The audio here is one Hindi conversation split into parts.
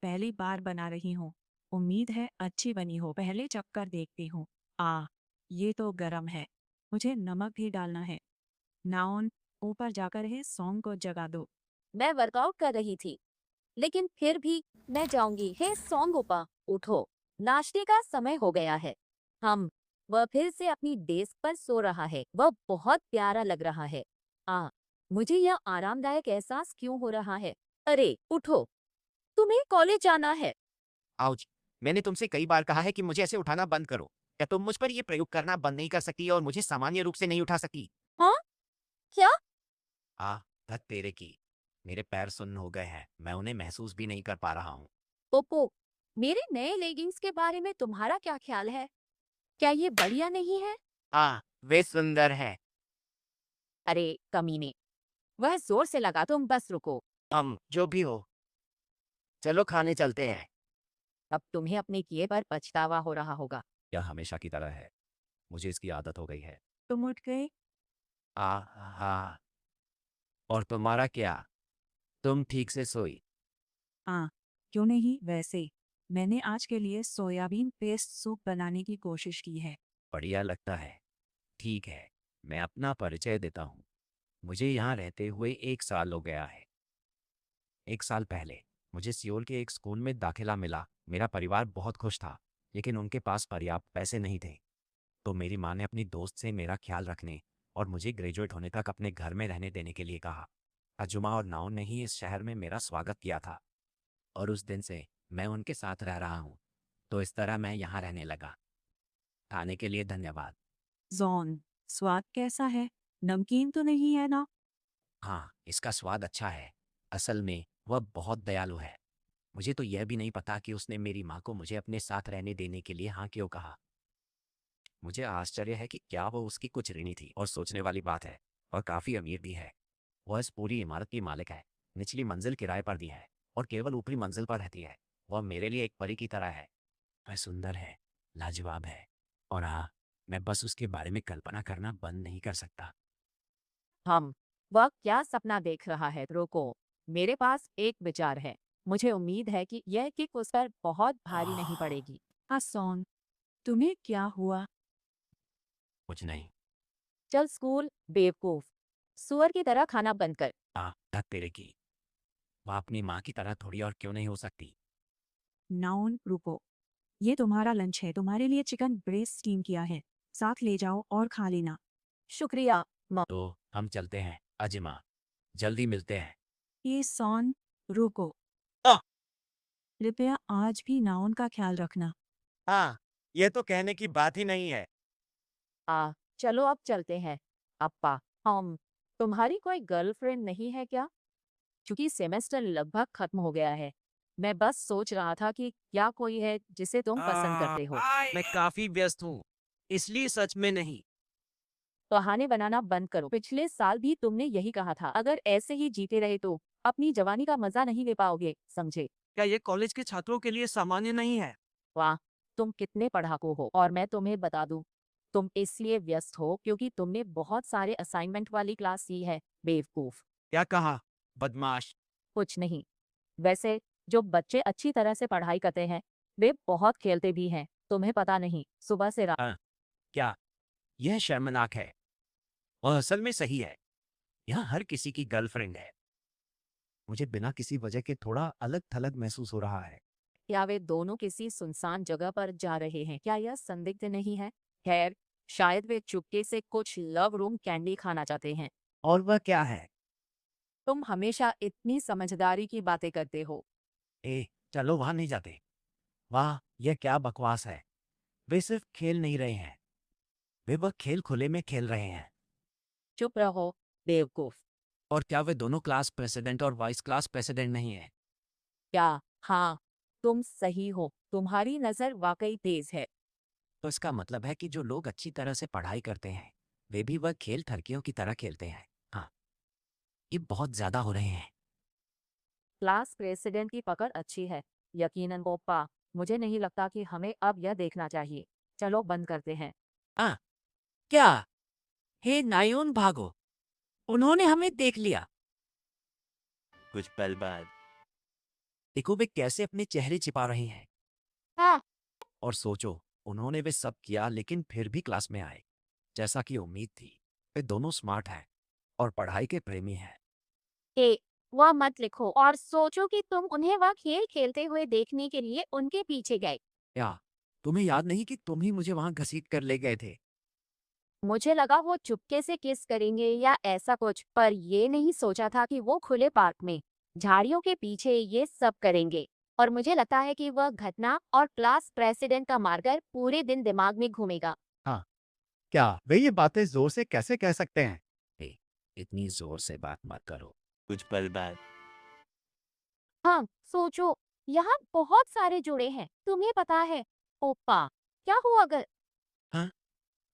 पहली बार बना रही हूँ। उम्मीद है अच्छी बनी हो। पहले चक्कर देखती हूँ। ये तो गरम है। मुझे नमक भी डालना है। नाउन, ऊपर जाकर है सॉन्ग को जगा दो। मैं वर्कआउट कर रही थी, लेकिन फिर भी मैं जाऊंगी। हे सोंगोपा, उठो, नाश्ते का समय हो गया है। हम वह फिर से अपनी डेस्क पर सो रहा है। वह बहुत प्यारा लग रहा है। मुझे यह आरामदायक एहसास क्यों हो रहा है? अरे उठो, तुम्हें कॉलेज जाना है। आउच! मैंने तुमसे कई बार कहा है कि मुझे ऐसे उठाना बंद करो। क्या तुम मुझ पर ये प्रयोग करना बंद नहीं कर सकती और मुझे सामान्य रूप से नहीं उठा सकती? हाँ, क्या? आ, धत तेरे की। मेरे पैर सुन्न हो गए हैं। मैं उन्हें महसूस भी नहीं कर पा रहा हूँ। पोपो, मेरे नए लेगिंग्स के बारे में तुम्हारा क्या ख्याल है? क्या ये बढ़िया नहीं है? वे सुंदर हैं। अरे कमीने, वह जोर से लगा। तुम बस रुको। जो भी हो, चलो खाने चलते हैं। अब तुम्हें अपने किए पर पछतावा हो रहा होगा। यह हमेशा की तरह है। मुझे इसकी आदत हो गई है। तुम उठ गए? आ, हाँ। और तुम्हारा क्या? तुम ठीक से सोई? हाँ, क्यों नहीं। वैसे मैंने आज के लिए सोयाबीन पेस्ट सूप बनाने की कोशिश की है। बढ़िया लगता है। ठीक है, मैं अपना परिचय देता हूँ। मुझे यहाँ रहते हुए 1 साल हो गया है। 1 साल पहले मुझे सियोल के एक स्कूल में दाखिला मिला। मेरा परिवार बहुत खुश था, लेकिन उनके पास पर्याप्त पैसे नहीं थे। तो मेरी माँ ने अपनी दोस्त से मेरा ख्याल रखने और मुझे ग्रेजुएट होने तक अपने घर में रहने देने के लिए कहा। अजुमा और नाउन ने ही इस शहर में मेरा स्वागत किया था, और उस दिन से मैं उनके साथ रह रहा हूँ। तो इस तरह मैं यहाँ रहने लगा। खाने के लिए धन्यवाद। जॉन, स्वाद कैसा है? नमकीन तो नहीं है ना? हाँ, इसका स्वाद अच्छा है। असल में वह बहुत दयालु है। मुझे तो यह भी नहीं पता कि उसने मेरी माँ को मुझे अपने साथ रहने देने के लिए हाँ क्यों कहा। मुझे आश्चर्य है कि क्या वो उसकी कुछ ऋणी थी। और सोचने वाली बात है, और काफ़ी अमीर भी है। वह इस पूरी इमारत की मालिक है। निचली मंजिल किराए पर दी है और केवल ऊपरी मंजिल पर रहती है। वह मेरे लिए एक परी की तरह है। वह सुंदर है, लाजवाब है, और हाँ, मैं बस उसके बारे में कल्पना करना बंद नहीं कर सकता। हम वह क्या सपना देख रहा है? रुको, मेरे पास एक विचार है। मुझे उम्मीद है कि यह किक उस पर बहुत भारी नहीं पड़ेगी। सॉन, तुम्हें क्या हुआ? कुछ नहीं। चल स्कूल, बेवकूफ। सुअर की तरह खाना बंद कर। धत तेरे की। वह अपनी माँ की तरह थोड़ी और क्यों नहीं हो सकती? नाउन, रुको। ये तुम्हारा लंच है। तुम्हारे लिए चिकन ब्रेस्ट स्टीम किया है। साथ ले जाओ और खा लेना। शुक्रिया, म। तो हम चलते हैं अजिमा। जल्दी मिलते हैं। ये सॉन, रुको। आह! कृपया आज भी नाउन का ख्याल रखना। हाँ, ये तो कहने की बात ही नहीं है। चलो अब चलते हैं। अप्पा, हम तुम्हारी कोई गर्लफ्रेंड नहीं है क्या? क्योंकि सेमेस्टर लगभग खत्म हो गया है। मैं बस सोच रहा था कि क्या कोई है जिसे तुम पसंद करते हो। मैं काफी व्यस्त हूँ, इसलिए सच में नहीं। बहाने बनाना बंद करो। पिछले साल भी तुमने यही कहा था। अगर ऐसे ही जीते रहे तो अपनी जवानी का मजा नहीं ले पाओगे, समझे? क्या ये कॉलेज के छात्रों के लिए सामान्य नहीं है? वाह, तुम कितने पढ़ाकू हो। और मैं तुम्हें बता दूं, तुम इसलिए व्यस्त हो क्योंकि तुमने बहुत सारे असाइनमेंट वाली क्लास ली है। बेवकूफ। क्या कहा? बदमाश। कुछ नहीं। वैसे जो बच्चे अच्छी तरह से पढ़ाई करते हैं वे बहुत खेलते भी हैं। तुम्हें पता नहीं, सुबह से रात। हाँ, क्या? यह शर्मनाक है और असल में सही है। यहाँ हर किसी की गर्लफ्रेंड है। मुझे बिना किसी वजह के थोड़ा अलग थलग महसूस हो रहा है। या वे दोनों किसी सुनसान जगह पर जा रहे हैं? क्या यह संदिग्ध नहीं है? खैर, शायद वे चुपके से कुछ लव रूम कैंडी खाना चाहते हैं। और वह क्या है? तुम हमेशा इतनी समझदारी की बातें करते हो। चलो वहां नहीं जाते। वाह, यह क्या बकवास है। वे सिर्फ खेल नहीं रहे हैं, वे वह खेल खुले में खेल रहे हैं। चुप रहो, बेवकूफ। और क्या वे दोनों क्लास प्रेसिडेंट और वाइस क्लास प्रेसिडेंट नहीं है? क्या? हाँ, तुम सही हो। तुम्हारी नजर वाकई तेज है। तो इसका मतलब है कि जो लोग अच्छी तरह से पढ़ाई करते हैं वे भी वह खेल ठरकियों की तरह खेलते हैं। हाँ, ये बहुत ज्यादा हो रहे हैं। क्लास प्रेसिडेंट की पकड़ अच्छी है, यकीनन पोपा। मुझे नहीं लगता कि हमें अब यह देखना चाहिए। चलो बंद करते हैं। हाँ, क्या? हे नायोन, भागो, उन्होंने हमें देख लिया। कुछ पल बाद देखो वे कैसे अपने चेहरे छिपा रहे हैं। हाँ। और सोचो, उन्होंने वे सब किया लेकिन फिर भी क्लास में आए, जैसा कि उम्मीद थी। वे दोनों स्मार्ट हैं और पढ़ाई के प्रेमी हैं। ए, वह मत लिखो और सोचो कि तुम उन्हें वह खेल खेलते हुए देखने के लिए उनके पीछे गए। क्या तुम्हें याद नहीं कि तुम ही मुझे वहां घसीट कर ले गए थे? मुझे लगा वो चुपके से किस करेंगे या ऐसा कुछ, पर ये नहीं सोचा था कि वो खुले पार्क में झाड़ियों के पीछे ये सब करेंगे। और मुझे लगता है कि वह घटना और क्लास प्रेसिडेंट का मार्कर पूरे दिन दिमाग में घूमेगा। हाँ, क्या वे ये बातें जोर से कैसे कह सकते हैं? ए, इतनी जोर से बात मत करो। कुछ पल बाद हाँ, सोचो, यहाँ बहुत सारे जुड़े हैं, तुम्हें पता है। ओप्पा, क्या हुआ अगर हाँ,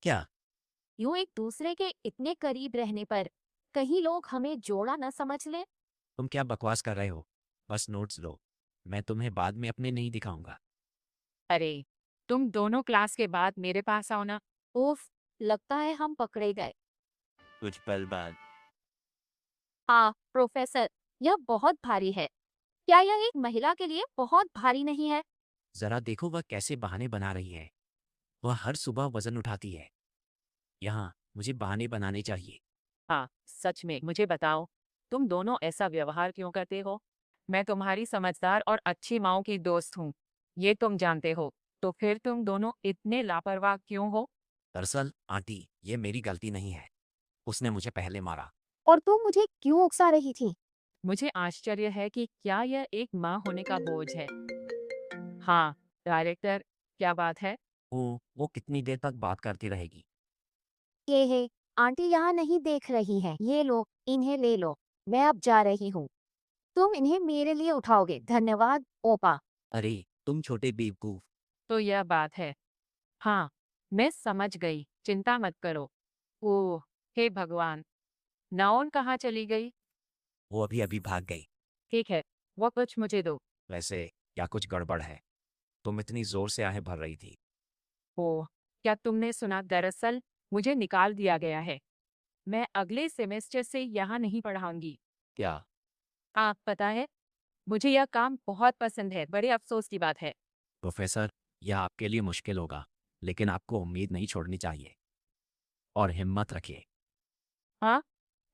क्या? यूं एक दूसरे के इतने करीब रहने पर कहीं लोग हमें जोड़ा न समझ लें? तुम क्या बकवास कर रहे हो? बस नोट्स लो, मैं तुम्हें बाद में अपने नहीं दिखाऊंगा। अरे तुम दोनों क्लास के बाद मेरे पास आओ ना। उफ, लगता है हम पकड़े गए। कुछ पल बाद हाँ, प्रोफेसर, यह बहुत भारी है। क्या यह एक महिला के लिए बहुत भारी नहीं है? जरा देखो वह कैसे बहाने बना रही है। वह हर सुबह वजन उठाती है। यहाँ मुझे बहाने बनाने चाहिए। हाँ, सच में मुझे बताओ, तुम दोनों ऐसा व्यवहार क्यों करते हो? मैं तुम्हारी समझदार और अच्छी माँ की दोस्त हूँ, ये तुम जानते हो। तो फिर तुम दोनों इतने लापरवाह क्यों हो? दरअसल आंटी, ये मेरी गलती नहीं है। उसने मुझे पहले मारा। और तुम मुझे क्यों उकसा रही थी? मुझे आश्चर्य है कि क्या यह एक माँ होने का बोझ है। हाँ, डायरेक्टर, क्या बात है? वो कितनी देर तक बात करती रहेगी? ये है, आंटी यहाँ नहीं देख रही है। ये लो, इन्हें ले लो। मैं अब जा रही हूँ। तुम इन्हें मेरे लिए उठाओगे। धन्यवाद, ओपा। अरे तुम छोटे बेवकूफ। तो यह बात है। हाँ, मैं समझ गई, चिंता मत करो। ओह, हे भगवान, नाओन कहाँ चली गई? वो अभी अभी भाग गई। ठीक है, वो कुछ मुझे दो। वैसे क्या कुछ गड़बड़ है? तुम इतनी जोर से आहें भर रही थी। ओह, क्या तुमने सुना? दरअसल मुझे निकाल दिया गया है। मैं अगले सेमेस्टर से यहाँ नहीं पढ़ाऊंगी। क्या? आप पता है, मुझे यह काम बहुत पसंद है। बड़े अफसोस की बात है। प्रोफेसर, यह आपके लिए मुश्किल होगा, लेकिन आपको उम्मीद नहीं छोड़नी चाहिए और हिम्मत रखिए। हाँ,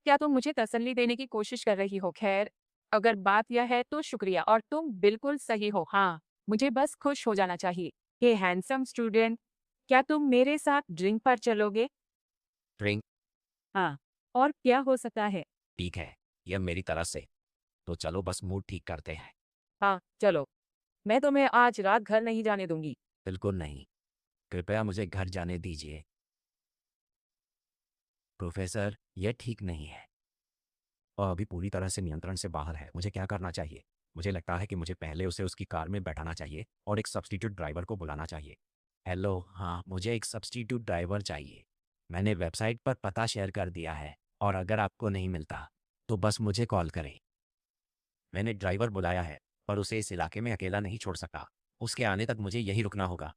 क्या तुम मुझे तसल्ली देने की कोशिश कर रही हो? खैर, अगर बात यह है तो शुक्रिया और तुम बिल्कुल सही हो। हाँ, मुझे बस खुश हो जाना चाहिए। हे हैंडसम स्टूडेंट, क्या तुम मेरे साथ ड्रिंक पर चलोगे? ड्रिंक? हाँ, और क्या हो सकता है? ठीक है, यह मेरी तरफ से। तो चलो बस मूड ठीक करते हैं। हाँ, चलो। मैं तुम्हें आज रात घर नहीं जाने दूंगी। बिल्कुल नहीं, कृपया मुझे घर जाने दीजिए। प्रोफेसर, यह ठीक नहीं है और अभी पूरी तरह से नियंत्रण से बाहर है। मुझे क्या करना चाहिए? मुझे लगता है कि मुझे पहले उसे उसकी कार में बैठाना चाहिए और एक सब्स्टिट्यूट ड्राइवर को बुलाना चाहिए। हेलो, हाँ, मुझे एक सब्स्टिट्यूट ड्राइवर चाहिए। मैंने वेबसाइट पर पता शेयर कर दिया है और अगर आपको नहीं मिलता तो बस मुझे कॉल करें। मैंने ड्राइवर बुलाया है पर उसे इस इलाके में अकेला नहीं छोड़ सकता। उसके आने तक मुझे यहीं रुकना होगा।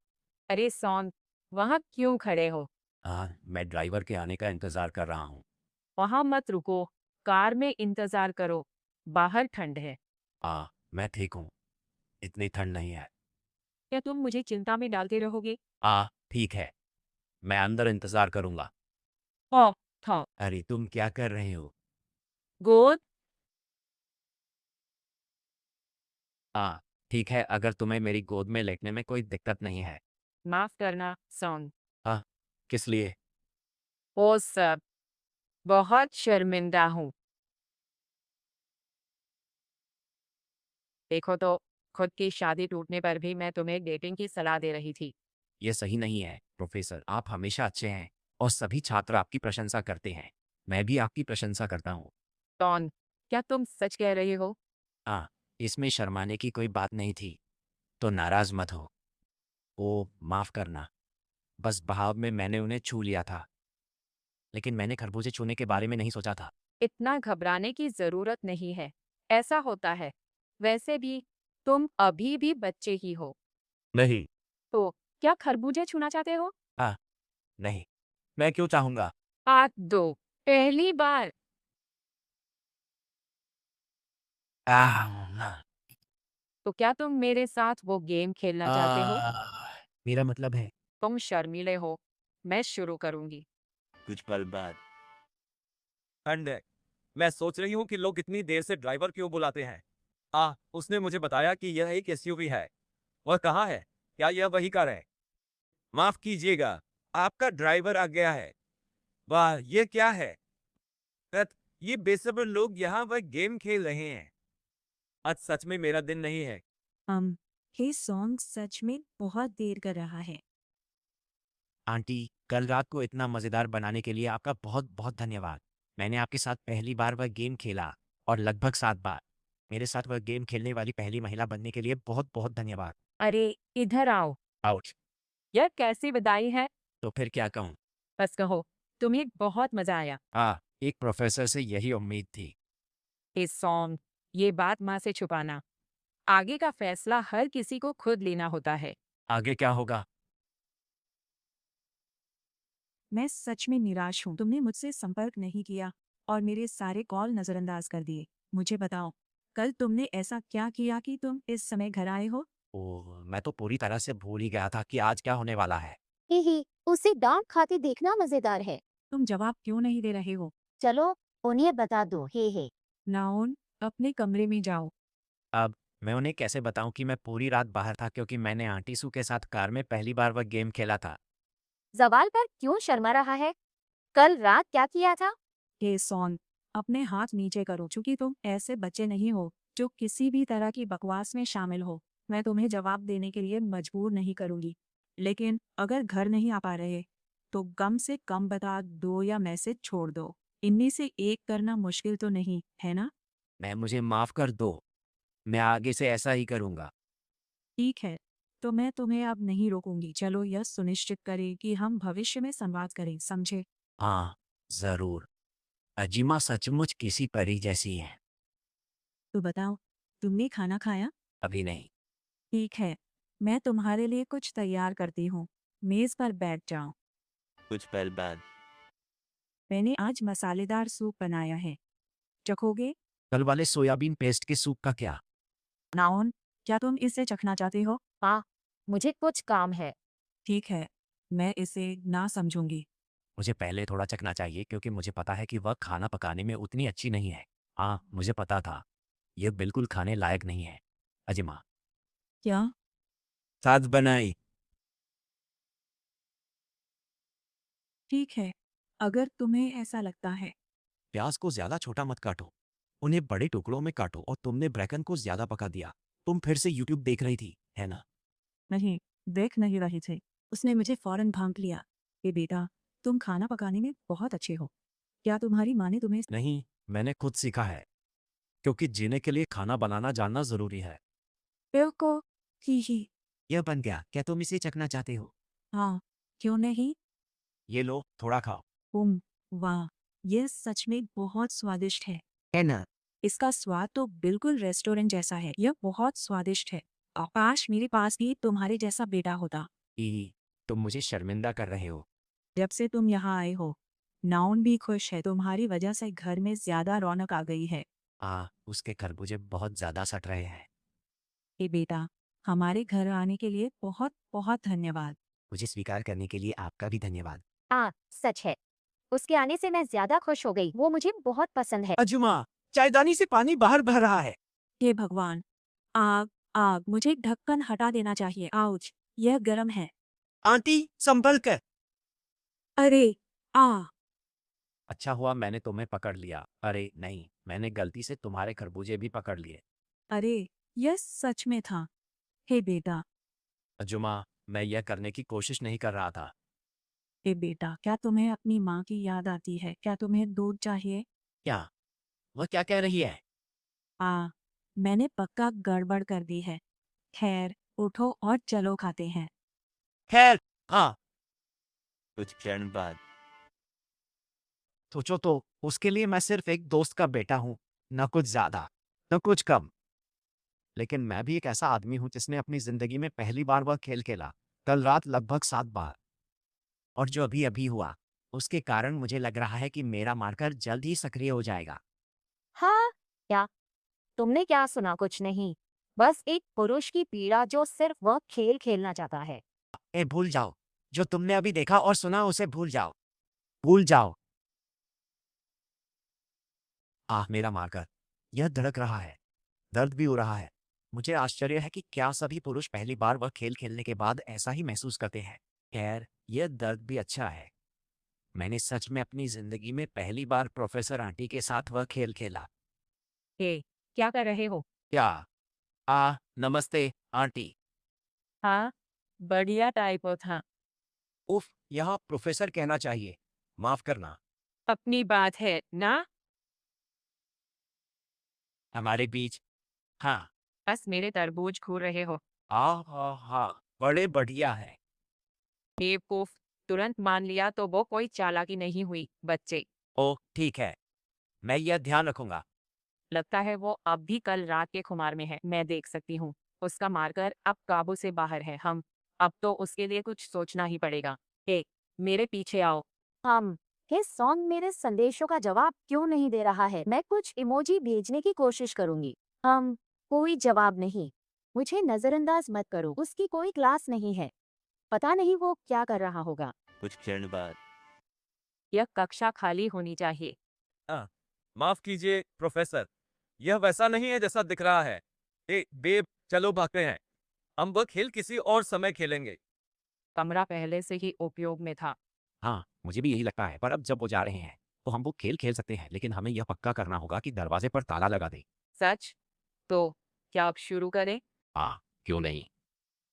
अरे सॉन, वहाँ क्यों खड़े हो? हाँ, मैं ड्राइवर के आने का इंतज़ार कर रहा हूँ। वहाँ मत रुको, कार में इंतजार करो। बाहर ठंड है। हाँ, मैं ठीक हूँ, इतनी ठंड नहीं है। क्या तुम मुझे चिंता में डालते रहोगे? हाँ ठीक है, मैं अंदर इंतज़ार करूँगा। हाँ, था। अरे तुम क्या कर रहे हो? गोद। हाँ ठीक है, अगर तुम्हें मेरी गोद में लेटने में कोई दिक्कत नहीं है। माफ करना सॉन। हाँ, किस लिए? वो सब, बहुत शर्मिंदा हूँ। देखो तो, खुद की शादी टूटने पर भी मैं तुम्हें डेटिंग की सलाह दे रही थी। ये सही नहीं है प्रोफेसर, आप हमेशा अच्छे हैं और सभी छात्र आपकी प्रशंसा करते हैं। मैं भी आपकी प्रशंसा करता हूँ। सॉन, क्या तुम सच कह रहे हो? हाँ, इसमें शर्माने की कोई बात नहीं थी, तो नाराज मत हो। ओ, माफ़ करना, बस बहाव में मैंने उन्हें छू लिया था, लेकिन मैंने खरबूजे छूने के बारे में नहीं सोचा था। इतना घबराने की जरूरत नहीं है। ऐसा होता है। वैसे भी तुम अभी भी बच्चे ही हो। नहीं। तो क्या खरबूजे छूना चाहते हो? हाँ, नहीं, मैं क्यों चाहूँगा? हाथ दो। पहली बार। आह, तो क्या तुम मेरे साथ वो गेम खेलना चाहते हो? मेरा मतलब है तुम शर्मीले हो। मैं शुरू करूंगी। कुछ पल बाद अंडे, मैं सोच रही हूँ कि लोग इतनी देर से ड्राइवर क्यों बुलाते हैं। उसने मुझे बताया कि यह एक एसयूवी है। वह कहाँ है? क्या यह वही कार है? माफ कीजिएगा, आपका ड्राइवर आ गया है। वाह, ये क्या है? रथ, ये बेसब्र लोग यहाँ वह गेम खेल रहे हैं। आज सच में मेरा दिन नहीं है। हे सॉन्ग सच में बहुत देर कर रहा है। आंटी, कल रात को इतना मज़ेदार बनाने के लिए आपका बहुत बहुत धन्यवाद। मैंने आपके साथ पहली बार वह गेम खेला और लगभग 7 बार। मेरे साथ वह गेम खेलने वाली पहली महिला बनने के लिए बहुत बहुत धन्यवाद। अरे, इधर आओ। आउच। यह कैसी बधाई है? तो फिर क्या कहूँ? बस कहो, तुम्हें बहुत मजा आया। एक प्रोफेसर से यही उम्मीद थी। हे सॉन्ग, ये बात माँ से छुपाना। आगे का फैसला हर किसी को खुद लेना होता है। आगे क्या होगा? मैं सच में निराश हूँ। तुमने मुझसे संपर्क नहीं किया और मेरे सारे कॉल नजरअंदाज कर दिए। मुझे बताओ, कल तुमने ऐसा क्या किया कि तुम इस समय घर आए हो? ओह, मैं तो पूरी तरह से भूल ही गया था कि आज क्या होने वाला है। ही उसे डांट खाते देखना मजेदार है। तुम जवाब क्यों नहीं दे रहे हो? चलो उन्हें बता दो। हे नाओन, अपने कमरे में जाओ। अब मैं उन्हें कैसे बताऊं कि मैं पूरी रात बाहर था क्योंकि मैंने आंटी सू के साथ कार में पहली बार वह गेम खेला था। सवाल पर क्यों शर्मा रहा है? कल रात क्या किया था? हे सॉन्ग, अपने हाथ नीचे करो। चूंकि तुम ऐसे बच्चे नहीं हो जो किसी भी तरह की बकवास में शामिल हो, मैं तुम्हें जवाब देने के लिए मजबूर नहीं करूंगी। लेकिन अगर घर नहीं आ पा रहे तो कम से कम बता दो या मैसेज छोड़ दो। इनमें से एक करना मुश्किल तो नहीं है ना? मुझे माफ़ कर दो। मैं आगे से ऐसा ही करूँगा। ठीक है, तो मैं तुम्हें अब नहीं रोकूंगी। चलो यह सुनिश्चित करें कि हम भविष्य में संवाद करें, समझे? हाँ, ज़रूर। अजीमा सचमुच किसी परी जैसी है। तो बताओ, तुमने खाना खाया? अभी नहीं। ठीक है, मैं तुम्हारे लिए कुछ तैयार करती हूँ। मेज पर बैठ जाओ। कुछ पल बाद मैंने आज मसालेदार सूप बनाया है। चखोगे? कल वाले सोयाबीन पेस्ट के सूप का क्या? नाओन, क्या तुम इसे चखना चाहते हो? हाँ, मुझे कुछ काम है। ठीक है, मैं इसे ना समझूंगी। मुझे पहले थोड़ा चखना चाहिए क्योंकि मुझे पता है कि वह खाना पकाने में उतनी अच्छी नहीं है। हाँ, मुझे पता था। यह बिल्कुल खाने लायक नहीं है। अजीमा। क्या? साथ बनाई। ठीक है, अगर तुम्हें ऐसा लगता है। प्याज को ज़्यादा छोटा मत काटो। उन्हें बड़े टुकड़ों में काटो और तुमने ब्रैकन को ज़्यादा पका दिया। तुम फिर से यूट्यूब देख रही थी, है ना? नहीं, देख नहीं रहे थे। उसने मुझे फौरन भांप लिया। ए बेटा, तुम खाना पकाने में बहुत अच्छे हो। क्या तुम्हारी माँ ने तुम्हें? नहीं, मैंने खुद सीखा है। क्योंकि जीने के लिए खाना बनाना जानना ज़रूरी है। बिल्कुल। ही। यह बन गया। क्या तुम इसे चखना चाहते हो? हाँ, क्यों नहीं? ये लो, थोड़ा खाओ। वाह, यह सच में बहुत स्वादिष्ट है। है ना? इसका स्वाद तो बिल्कुल रेस्टोरेंट जैसा है। यह बहुत स्वादिष्ट है। काश मेरे पास भी तुम्हारे जैसा बेटा होता। ई, तुम मुझे शर्मिंदा कर रहे हो। जब से तुम यहाँ आए हो, नाउन भी खुश है। तुम्हारी वजह से घर में ज्यादा रौनक आ गई है। उसके खरबूजे बहुत ज़्यादा सट रहे हैं। ए बेटा, हमारे घर आने के लिए बहुत बहुत धन्यवाद। मुझे स्वीकार करने के लिए आपका भी धन्यवाद। सच है। उसके आने से मैं ज्यादा खुश हो गई। वो मुझे बहुत पसंद है। अजुमा, चायदानी से पानी बाहर बह रहा है। हे भगवान, आग आग, मुझे ढक्कन हटा देना चाहिए। आउच, यह गर्म है। आंटी, संभल कर। अरे, आ अच्छा हुआ मैंने तुम्हें पकड़ लिया। अरे नहीं, मैंने गलती से तुम्हारे खरबूजे भी पकड़ लिए। अरे, यह सच में था। हे बेटा। अजुमा, मैं यह करने की कोशिश नहीं कर रहा था। हे बेटा, क्या तुम्हें अपनी माँ की याद आती है? क्या तुम्हें दूध चाहिए? क्या? वह क्या कह रही है? मैंने पक्का गड़बड़ कर दी है। खैर, उठो और चलो खाते हैं। खैर, हाँ। कुछ क्षण बाद सोचो तो, उसके लिए मैं सिर्फ एक दोस्त का बेटा हूँ। न कुछ ज्यादा, न कुछ कम। लेकिन मैं भी एक ऐसा आदमी हूँ जिसने अपनी जिंदगी में पहली बार वह खेल खेला। कल रात लगभग 7 बार। और जो अभी अभी हुआ, उसके कारण मुझे लग रहा है कि मेरा मार्कर जल्द ही सक्रिय हो जाएगा। हाँ, क्या? तुमने क्या सुना? कुछ नहीं। बस एक पुरुष की पीड़ा जो सिर्फ वह खेल खेलना चाहता है। ए भूल जाओ, जो तुमने अभी देखा और सुना उसे भूल जाओ, भूल जाओ। मेरा मार्कर, यह धड़क रहा है, दर्द भी हो रहा है। मुझे आश्चर्य है कि क्या सभी पुरुष पहली बार वह खेल खेलने के बाद ऐसा ही महसूस करते हैं। खैर, यह दर्द भी अच्छा है। मैंने सच में अपनी जिंदगी में पहली बार प्रोफेसर आंटी के साथ वह खेल खेला। हे, क्या कर रहे हो? क्या? नमस्ते आंटी। हाँ, बढ़िया टाइपो था। उफ, यहाँ प्रोफेसर कहना चाहिए, माफ करना। अपनी बात है ना? हमारे बीच। हाँ। बस मेरे तरबूज खो रहे हो। हाँ, बड़े बढ़िया है। बेवकूफ, तुरंत मान लिया तो वो कोई चालाकी नहीं हुई, बच्चे। ओह ठीक है, मैं यह ध्यान रखूंगा। लगता है वो अब भी कल रात के खुमार में है, मैं देख सकती हूँ। उसका मार्कर अब काबू से बाहर है। हम अब तो उसके लिए कुछ सोचना ही पड़ेगा। हे, मेरे पीछे आओ। हे सॉन्ग मेरे संदेशों का जवाब क्यों नहीं दे रहा है? मैं कुछ इमोजी भेजने की कोशिश करूंगी। कोई जवाब नहीं। मुझे नजरअंदाज मत करो, उसकी कोई क्लास नहीं है। पता नहीं वो क्या कर रहा होगा। कुछ क्षण बाद। यह कक्षा खाली होनी चाहिए। माफ कीजिए प्रोफेसर, यह वैसा नहीं है जैसा दिख रहा है। बेब, चलो भागते हैं। हम वह खेल किसी और समय खेलेंगे। कमरा पहले से ही उपयोग में था। हाँ, मुझे भी यही लगता है, पर अब जब वो जा रहे हैं तो हम वो खेल खेल सकते हैं, लेकिन हमें यह पक्का करना होगा कि दरवाजे पर ताला लगा दे। सच? तो क्या अब शुरू करें? क्यों नहीं?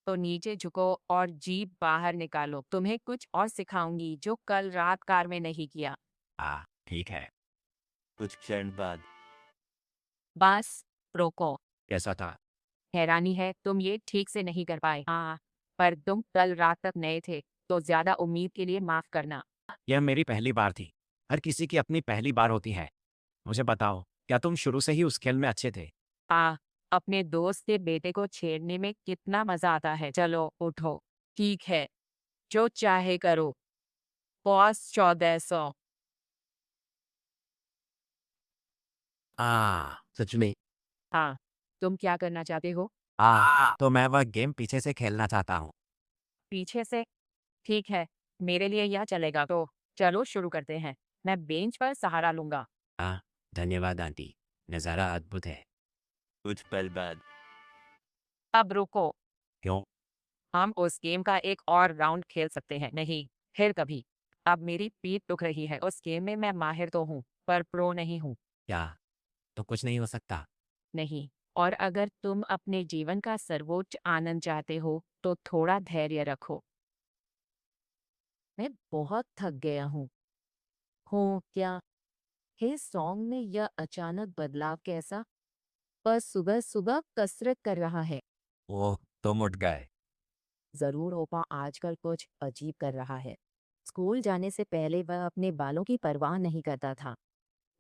तो नीचे झुको और जीभ बाहर निकालो। तुम्हें कुछ और सिखाऊंगी जो कल रात कार में नहीं किया। ठीक है। कुछ क्षण बाद। बस रोको। कैसा था? हैरानी है तुम ये ठीक से नहीं कर पाए। पर तुम कल रात तक नए थे, तो ज्यादा उम्मीद के लिए माफ करना। यह मेरी पहली बार थी। हर किसी की अपनी पहली बार होती है। मुझे बताओ, क्या तुम शुरू से ही उस खेल में अच्छे थे? अपने दोस्त के बेटे को छेड़ने में कितना मजा आता है। चलो उठो। ठीक है, जो चाहे करो। बॉस 1400। सच में? हाँ, तुम क्या करना चाहते हो? तो मैं वह गेम पीछे से खेलना चाहता हूँ। पीछे से? ठीक है, मेरे लिए यह चलेगा। तो चलो शुरू करते हैं। मैं बेंच पर सहारा लूंगा। धन्यवाद आंटी, नज़ारा अद्भुत है। कुछ पल बाद। अब रुको। क्यों? हम उस गेम का एक और राउंड खेल सकते हैं। नहीं, फिर कभी। अब मेरी पीठ दुख रही है। उस गेम में मैं माहिर तो हूँ, पर प्रो नहीं हूँ। क्या? तो कुछ नहीं हो सकता? नहीं, और अगर तुम अपने जीवन का सर्वोच्च आनंद चाहते हो तो थोड़ा धैर्य रखो। मैं बहुत थक गया हूँ। क्या? हे सॉन्ग में यह अचानक बदलाव कैसा? बस सुबह सुबह कसरत कर रहा है। ओह, तुम उठ गए। जरूर ओपा आजकल कुछ अजीब कर रहा है। स्कूल जाने से पहले वह अपने बालों की परवाह नहीं करता था,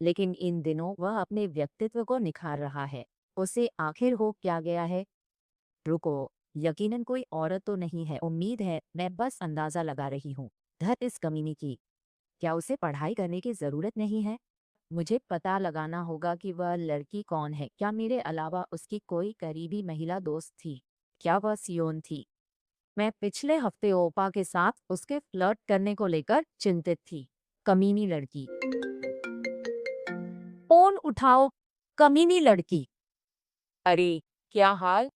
लेकिन इन दिनों वह अपने व्यक्तित्व को निखार रहा है। उसे आखिर हो क्या गया है? रुको, यकीनन कोई औरत तो नहीं है। उम्मीद है, मैं बस अंदाजा लगा रही हूँ। धत इस कमीनी की। क्या उसे पढ़ाई करने की जरूरत नहीं है? मुझे पता लगाना होगा कि वह लड़की कौन है। क्या मेरे अलावा उसकी कोई करीबी महिला दोस्त थी? क्या वह सियोन थी? मैं पिछले हफ्ते ओपा के साथ उसके फ्लर्ट करने को लेकर चिंतित थी। कमीनी लड़की। फोन उठाओ। कमीनी लड़की। अरे, क्या हाल?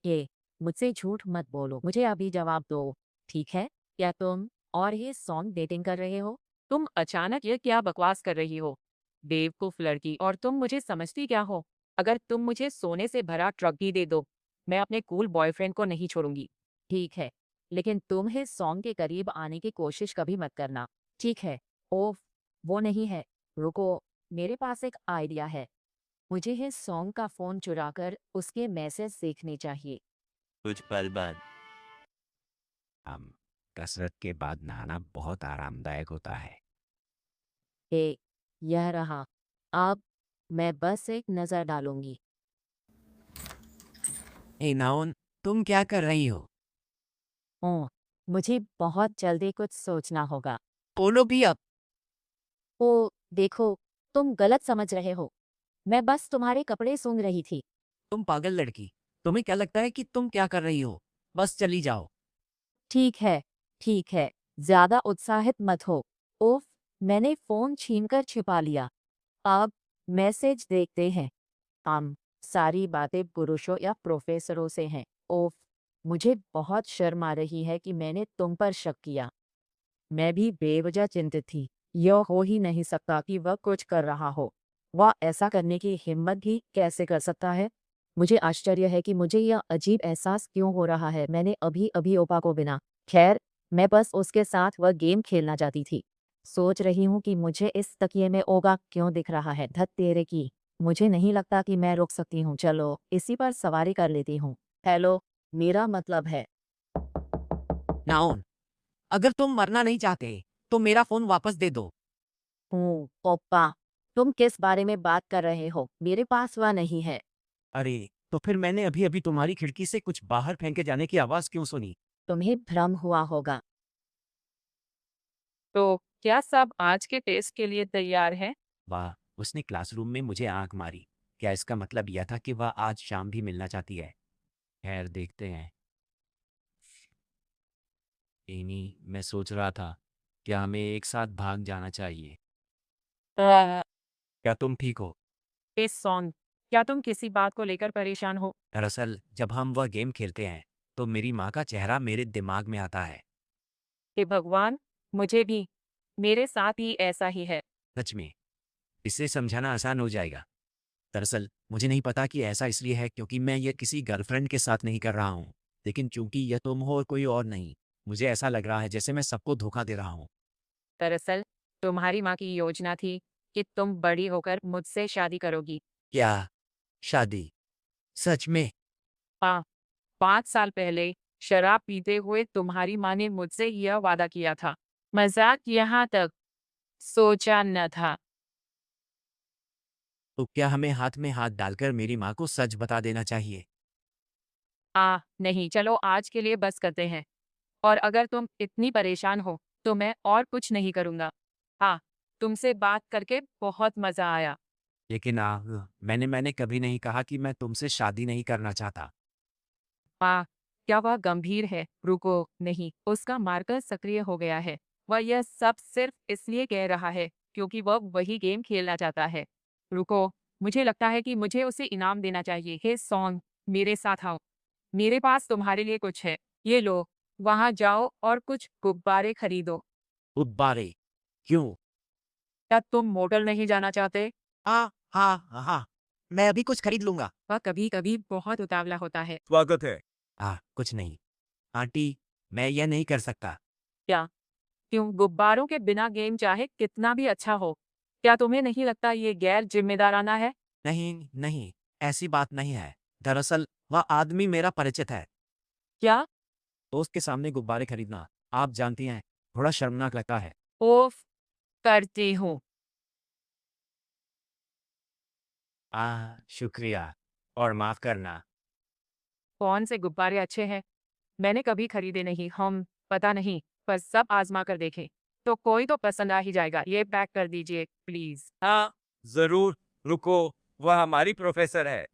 ये मुझसे झूठ मत बोलो, मुझे अभी जवाब दो। ठीक है, क्या तुम और ये सॉन्ग डेटिंग कर रहे हो? तुम अचानक ये क्या बकवास कर रही हो? बेवकूफ लड़की, और तुम मुझे समझती क्या हो? अगर तुम मुझे सोने से भरा ट्रक भी दे दो, मैं अपने कूल बॉयफ्रेंड को नहीं छोड़ूंगी। ठीक है, लेकिन तुम इस सॉन्ग के करीब आने की कोशिश कभी मत करना। ठीक है? ओफ, वो नहीं है। रुको, मेरे पास एक आइडिया है। मुझे इस सॉन्ग का फोन चुराकर उसके मैसेज देखने चाहिए। कुछ पल बाद। कसरत के बाद नहाना बहुत आरामदायक होता है। हे, यह रहा। अब मैं बस एक नजर डालूंगी। नाउन, तुम क्या कर रही हो? ओह, मुझे बहुत जल्दी कुछ सोचना होगा। बोलो भी अब। ओ, देखो, तुम गलत समझ रहे हो। मैं बस तुम्हारे कपड़े सूंघ रही थी। तुम पागल लड़की, तुम्हें क्या लगता है कि तुम क्या कर रही हो? बस चली जाओ। ठीक है, ज्यादा उत्साहित मत हो। उफ, मैंने फोन छीनकर छिपा लिया। अब मैसेज देखते हैं। सारी बातें पुरुषों या प्रोफेसरों से हैं। ओफ, मुझे बहुत शर्म आ रही है कि मैंने तुम पर शक किया। मैं भी बेवजह चिंतित थी। यह हो ही नहीं सकता कि वह कुछ कर रहा हो। वह ऐसा करने की हिम्मत भी कैसे कर सकता है? मुझे आश्चर्य है कि मुझे यह अजीब एहसास क्यों हो रहा है। मैंने अभी अभी ओपा को बिना खैर, मैं बस उसके साथ वह गेम खेलना चाहती थी। सोच रही हूँ कि मुझे इस तकिए में ओगा क्यों दिख रहा है। धत तेरे की, मुझे नहीं लगता कि मैं रुक सकती हूँ। चलो इसी पर सवारी कर लेती हूँ। हेलो, मेरा मतलब है। नाओन, अगर तुम मरना नहीं चाहते तो मेरा फोन वापस दे दो। ओप्पा, तुम किस बारे में बात कर रहे हो? मेरे पास वह नहीं है। अरे, तो फिर मैंने अभी अभी तुम्हारी खिड़की से कुछ बाहर फेंके जाने की आवाज क्यों सुनी? तुम्हें भ्रम हुआ होगा। तो क्या सब आज के टेस्ट के लिए तैयार है? वाह, उसने क्लासरूम में मुझे आंख मारी। क्या इसका मतलब यह था कि वह आज शाम भी मिलना चाहती है? खैर, देखते हैं। एनी, मैं सोच रहा था, क्या हमें एक साथ भाग जाना चाहिए? क्या तुम ठीक हो? इस सॉन्ग, क्या तुम किसी बात को लेकर परेशान हो? दरअसल जब हम वह गेम खेलते हैं तो मेरी माँ का चेहरा मेरे दिमाग में आता है। हे भगवान, मुझे भी, मेरे साथ ही ऐसा ही है। सच में, इसे समझाना आसान हो जाएगा। दरअसल मुझे नहीं पता कि ऐसा इसलिए है क्योंकि मैं ये किसी गर्लफ्रेंड के साथ नहीं कर रहा हूँ, लेकिन चूंकि यह तुम हो और कोई और नहीं, मुझे ऐसा लग रहा है जैसे मैं सबको धोखा दे रहा हूँ। दरअसल तुम्हारी माँ की योजना थी कि तुम बड़ी होकर मुझसे शादी करोगी। क्या? शादी? सच में? हाँ, 5 साल पहले शराब पीते हुए तुम्हारी माँ ने मुझसे यह वादा किया था। मजाक यहाँ तक सोचा न था। तो क्या हमें हाथ में हाथ डालकर मेरी माँ को सच बता देना चाहिए? नहीं, चलो आज के लिए बस करते हैं। और अगर तुम इतनी परेशान हो तो मैं और कुछ नहीं करूँगा। हाँ, तुमसे बात करके बहुत मज़ा आया। लेकिन मैंने कभी नहीं कहा कि मैं तुमसे शादी नहीं करना चाहता। क्या वह गंभीर है? रुको, नहीं, उसका मार्कर सक्रिय हो गया है। वह यह सब सिर्फ इसलिए कह रहा है क्योंकि वह वही गेम खेलना चाहता है। रुको, मुझे लगता है कि मुझे उसे इनाम देना चाहिए। हे सॉन्ग, मेरे साथ आओ। मेरे पास तुम्हारे लिए कुछ है। ये लो, वहाँ जाओ और कुछ गुब्बारे खरीदो। गुब्बारे? क्यों? क्या तुम मोटल नहीं जाना चाहते? हाँ, हाँ, हाँ, मैं अभी कुछ खरीद लूंगा। वह कभी-कभी बहुत उतावला होता है। स्वागत है। कुछ नहीं। आंटी, मैं यह नहीं कर सकता। क्या? क्यों? गुब्बारों के बिना गेम चाहे कितना भी अच्छा हो, क्या तुम्हें नहीं लगता ये गैर जिम्मेदाराना है? नहीं, नहीं, ऐसी बात नहीं है। दरअसल वह आदमी मेरा परिचित है। क्या? दोस्त के सामने गुब्बारे खरीदना, आप जानती हैं, थोड़ा शर्मनाक लगता है। ओफ, करती हूँ। शुक्रिया, और माफ करना। कौन से गुब्बारे अच्छे हैं? मैंने कभी खरीदे नहीं। हम पता नहीं, पर सब आजमा कर देखें तो कोई तो पसंद आ ही जाएगा। ये पैक कर दीजिए प्लीज। हाँ, जरूर। रुको, वह हमारी प्रोफेसर है।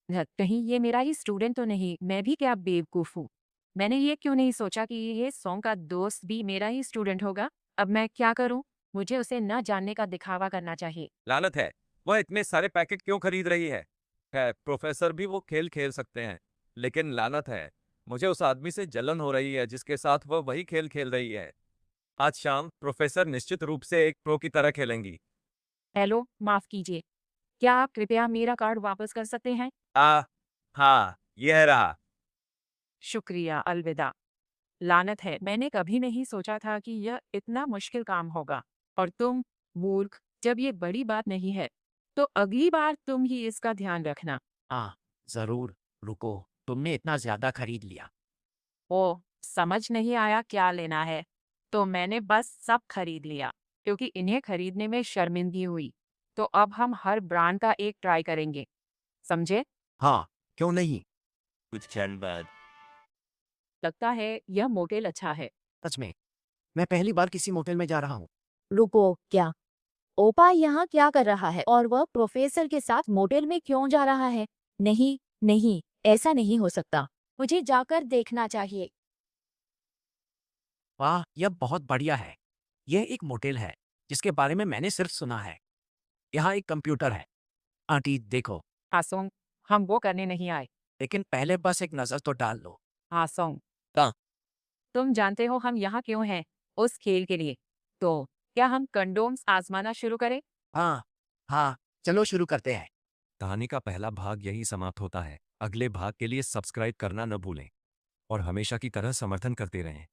कहीं ये मेरा ही स्टूडेंट तो नहीं? मैं भी क्या बेवकूफ हूँ? मैंने ये क्यों नहीं सोचा कि ये सॉन्ग का दोस्त भी मेरा ही स्टूडेंट होगा। अब मैं क्या करूँ? मुझे उसे न जानने का दिखावा करना चाहिए। लानत है, वह इतने सारे पैकेट क्यों खरीद रही है? प्रोफेसर भी वो खेल खेल सकते हैं, लेकिन लानत है, मुझे उस आदमी से जलन हो रही है जिसके साथ वह वही खेल खेल रही है। आज शाम प्रोफेसर निश्चित रूप से एक प्रो की तरह खेलेंगी। हेलो, माफ कीजिए, क्या आप कृपया मेरा कार्ड वापस कर सकते हैं? हाँ, यह रहा। शुक्रिया, अलविदा। लानत है, मैंने कभी नहीं सोचा था कि यह इतना मुश्किल काम होगा। और तुम, मूर्ख, जब ये बड़ी बात नहीं है तो अगली बार तुम ही इसका ध्यान रखना। हाँ, जरूर। रुको, तुमने इतना ज्यादा खरीद लिया। ओ, समझ नहीं आया क्या लेना है, तो मैंने बस सब खरीद लिया क्योंकि इन्हें खरीदने में शर्मिंदगी हुई। तो अब हम हर ब्रांड का एक ट्राई करेंगे, समझे? हाँ, क्यों नहीं? कुछ क्षण बाद। लगता है यह मोटेल अच्छा है। सच में, मैं पहली बार किसी मोटेल में जा रहा हूँ। रुको, क्या ओपा यहाँ क्या कर रहा है? और वह प्रोफेसर के साथ मोटेल में क्यों जा रहा है? नहीं, नहीं, ऐसा नहीं हो सकता। मुझे जाकर देखना चाहिए। वाह, यह बहुत बढ़िया है। यह एक मोटेल है जिसके बारे में मैंने सिर्फ सुना है। यहाँ एक कंप्यूटर है। आंटी देखो। हाँ सोंग, हम वो करने नहीं आए। लेकिन पहले बस एक नज़र तो डाल लो। हाँ सोंग, कहाँ? तुम जानते हो हम यहाँ क्यों हैं? उस खेल के लिए। तो क्या हम कंडोम्स आजमाना शुरू करें? हाँ हाँ, चलो शुरू करते हैं। कहानी का पहला भाग यही समाप्त होता है। अगले भाग के लिए सब्सक्राइब करना न भूलें और हमेशा की तरह समर्थन करते रहें।